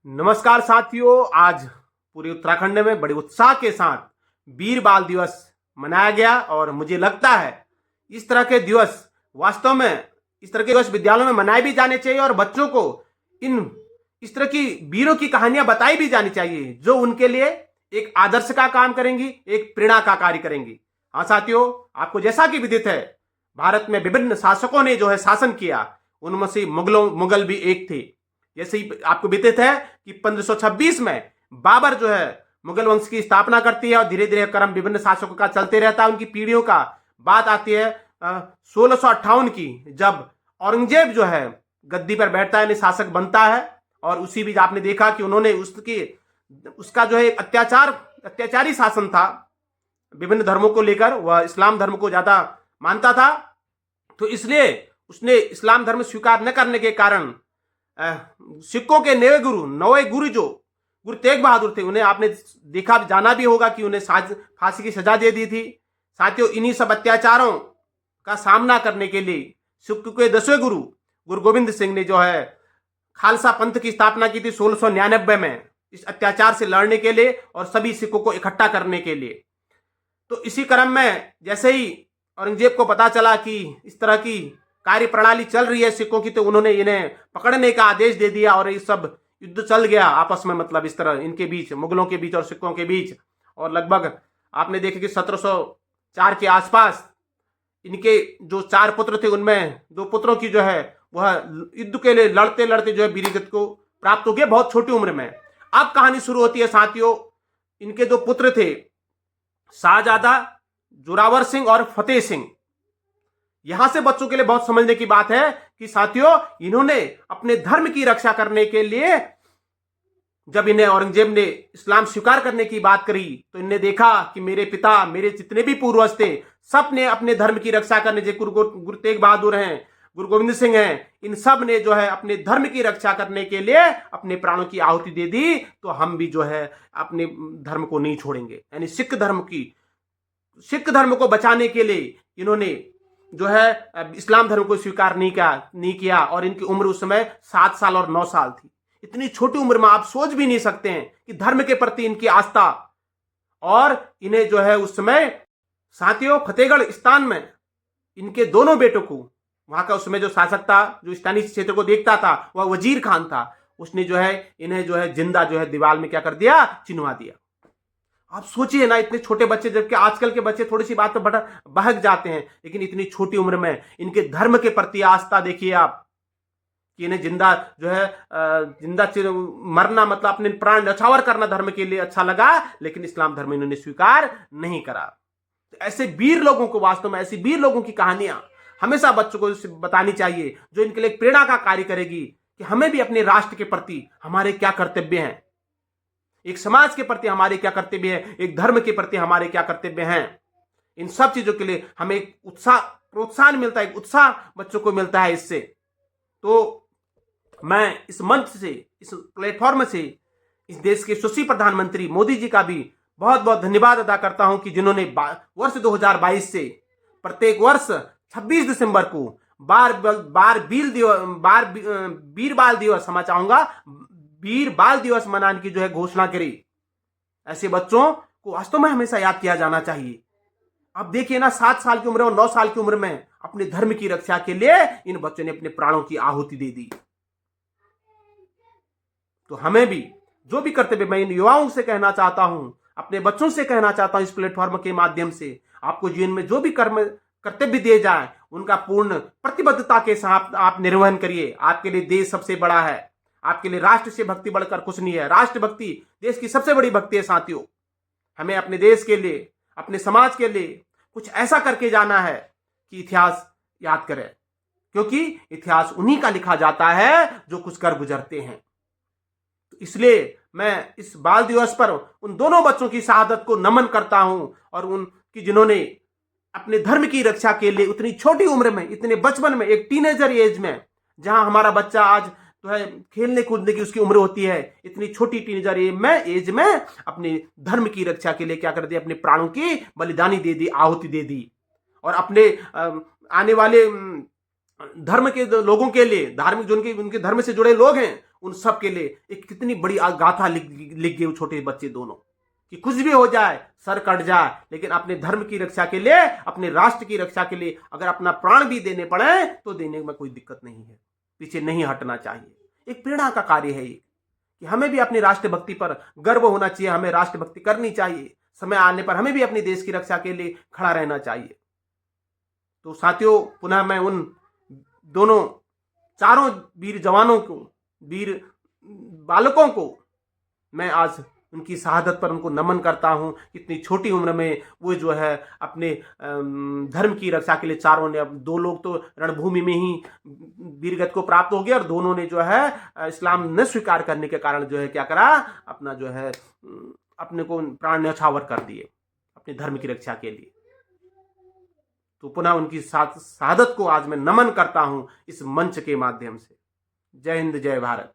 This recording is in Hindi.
नमस्कार साथियों, आज पूरे उत्तराखंड में बड़े उत्साह के साथ वीर बाल दिवस मनाया गया और मुझे लगता है इस तरह के दिवस वास्तव में इस तरह के दिवस विद्यालयों में मनाए भी जाने चाहिए और बच्चों को इन इस तरह की वीरों की कहानियां बताई भी जानी चाहिए जो उनके लिए एक आदर्श का काम करेंगी, एक प्रेरणा का कार्य करेंगी। हाँ साथियों, आपको जैसा कि विदित है, भारत में विभिन्न शासकों ने जो है शासन किया, उनमें से मुगल भी एक थे। जैसे ही आपको विदित है कि 1526 में बाबर जो है मुगल वंश की स्थापना करती है और धीरे धीरे क्रम विभिन्न शासकों का चलते रहता है, उनकी पीढ़ियों का। बात आती है 1658 की, जब औरंगजेब जो है गद्दी पर बैठता है, शासक बनता है। और उसी बीच आपने देखा कि उन्होंने उसका जो है अत्याचारी शासन था विभिन्न धर्मों को लेकर। वह इस्लाम धर्म को ज्यादा मानता था, तो इसलिए उसने इस्लाम धर्म स्वीकार न करने के कारण सिखों के नवे गुरु जो गुरु तेग बहादुर थे, उन्हें आपने देखा जाना भी होगा कि उन्हें फांसी की सजा दे दी थी। साथियों, इन्हीं सब अत्याचारों का सामना करने के लिए सिख के 10वें गुरु गोविंद सिंह ने जो है खालसा पंथ की स्थापना की थी 1699 में, इस अत्याचार से लड़ने के लिए और सभी सिखों को इकट्ठा करने के लिए। तो इसी क्रम में जैसे ही औरंगजेब को पता चला कि इस तरह की कार्य प्रणाली चल रही है सिखों की, तो उन्होंने इन्हें पकड़ने का आदेश दे दिया और ये सब युद्ध चल गया आपस में, मतलब इस तरह इनके बीच, मुगलों के बीच और सिखों के बीच। और लगभग आपने देखा कि 1704 के आसपास इनके जो 4 पुत्र थे, उनमें 2 पुत्रों की जो है वह युद्ध के लिए लड़ते लड़ते जो है वीरगति को प्राप्त हो गया बहुत छोटी उम्र में। अब कहानी शुरू होती है साथियों। इनके 2 पुत्र थे, शाहजादा जोरावर सिंह और फतेह सिंह। यहां से बच्चों के लिए बहुत समझने की बात है कि साथियों, इन्होंने अपने धर्म की रक्षा करने के लिए, जब इन्हें औरंगजेब ने इस्लाम स्वीकार करने की बात करी, तो इन्हें देखा कि मेरे पिता, मेरे जितने भी पूर्वज थे, सब ने अपने धर्म की रक्षा करने, जो गुरु तेग बहादुर हैं, गुरु गोविंद सिंह हैं, इन सब ने जो है अपने धर्म की रक्षा करने के लिए अपने प्राणों की आहुति दे दी, तो हम भी जो है अपने धर्म को नहीं छोड़ेंगे। यानी सिख धर्म को बचाने के लिए इन्होंने जो है इस्लाम धर्म को स्वीकार नहीं किया। और इनकी उम्र उस समय 7 साल और 9 साल थी। इतनी छोटी उम्र में आप सोच भी नहीं सकते हैं कि धर्म के प्रति इनकी आस्था। और इन्हें जो है उस समय साथियों फतेहगढ़ स्थान में इनके दोनों बेटों को, वहां का उस समय जो शासक था, जो स्थानीय क्षेत्र को देखता था, वह वजीर खान था, उसने जो है इन्हें जो है जिंदा जो है दीवार में क्या कर दिया, चिन्हवा दिया। आप सोचिए ना, इतने छोटे बच्चे, जबकि आजकल के बच्चे थोड़ी सी बात पर बहक जाते हैं, लेकिन इतनी छोटी उम्र में इनके धर्म के प्रति आस्था देखिए आप, कि इन्हें जिंदा जो है मरना, मतलब अपने प्राण न्यौछावर करना धर्म के लिए अच्छा लगा, लेकिन इस्लाम धर्म इन्होंने स्वीकार नहीं करा। तो ऐसे वीर लोगों को, वास्तव में ऐसी वीर लोगों की कहानियां हमेशा बच्चों को बतानी चाहिए, जो इनके लिए प्रेरणा का कार्य करेगी कि हमें भी अपने राष्ट्र के प्रति हमारे क्या कर्तव्य हैं, एक समाज के प्रति हमारे क्या कर्तव्य है, एक धर्म के प्रति हमारे क्या कर्तव्य हैं। इन सब चीजों के लिए हमें एक प्रोत्साहन मिलता है, एक उत्साह बच्चों को मिलता है इससे। तो मैं इस मंच से, इस प्लेटफॉर्म से इस देश के यशस्वी प्रधानमंत्री मोदी जी का भी बहुत बहुत धन्यवाद अदा करता हूं कि जिन्होंने वर्ष 2022 से प्रत्येक वर्ष 26 दिसंबर को वीर बाल दिवस, क्षमा चाहूंगा, वीर बाल दिवस मनाने की जो है घोषणा करी। ऐसे बच्चों को वास्तव में हमेशा याद किया जाना चाहिए। अब देखिए ना, 7 साल की उम्र और 9 साल की उम्र में अपने धर्म की रक्षा के लिए इन बच्चों ने अपने प्राणों की आहुति दे दी। तो हमें भी जो भी कर्तव्य, मैं इन युवाओं से कहना चाहता हूं, अपने बच्चों से कहना चाहता हूं इस प्लेटफॉर्म के माध्यम से, आपको जीवन में जो भी कर्तव्य दिए जाए उनका पूर्ण प्रतिबद्धता के साथ आप निर्वहन करिए। आपके लिए देश सबसे बड़ा है, आपके लिए राष्ट्र से भक्ति बढ़कर कुछ नहीं है। राष्ट्र भक्ति देश की सबसे बड़ी भक्ति है साथियों। हमें अपने देश के लिए, अपने समाज के लिए कुछ ऐसा करके जाना है कि इतिहास याद करें, क्योंकि इतिहास उन्हीं का लिखा जाता है जो कुछ कर गुजरते हैं। तो इसलिए मैं इस बाल दिवस पर उन दोनों बच्चों की शहादत को नमन करता हूं, और उनकी जिन्होंने अपने धर्म की रक्षा के लिए उतनी छोटी उम्र में, इतने बचपन में, एक टीनेजर एज में, जहां हमारा बच्चा आज तो है खेलने कूदने की उसकी उम्र होती है, इतनी छोटी टीनेजर एज में अपने धर्म की रक्षा के लिए क्या कर दिया, अपने प्राणों की बलिदानी दे दी, आहुति दे दी। और अपने आने वाले धर्म के लोगों के लिए, धार्मिक जो उनके धर्म से जुड़े लोग हैं, उन सब के लिए एक कितनी बड़ी गाथा लिख गए वो छोटे बच्चे दोनों, कि कुछ भी हो जाए, सर कट जाए, लेकिन अपने धर्म की रक्षा के लिए, अपने राष्ट्र की रक्षा के लिए अगर अपना प्राण भी देने पड़े तो देने में कोई दिक्कत नहीं है, पीछे नहीं हटना चाहिए। एक प्रेरणा का कार्य है ये, कि हमें भी अपनी राष्ट्रभक्ति पर गर्व होना चाहिए, हमें राष्ट्रभक्ति करनी चाहिए, समय आने पर हमें भी अपने देश की रक्षा के लिए खड़ा रहना चाहिए। तो साथियों, पुनः मैं उन दोनों चारों वीर जवानों को, वीर बालकों को मैं आज उनकी शहादत पर उनको नमन करता हूं। इतनी छोटी उम्र में वो जो है अपने धर्म की रक्षा के लिए चारों ने, अब दो लोग तो रणभूमि में ही वीरगति को प्राप्त हो गया, और दोनों ने जो है इस्लाम न स्वीकार करने के कारण जो है क्या करा, अपना जो है अपने को प्राण न्यौछावर कर दिए अपने धर्म की रक्षा के लिए। तो पुनः उनकी शहादत को आज मैं नमन करता हूं इस मंच के माध्यम से। जय हिंद, जय भारत।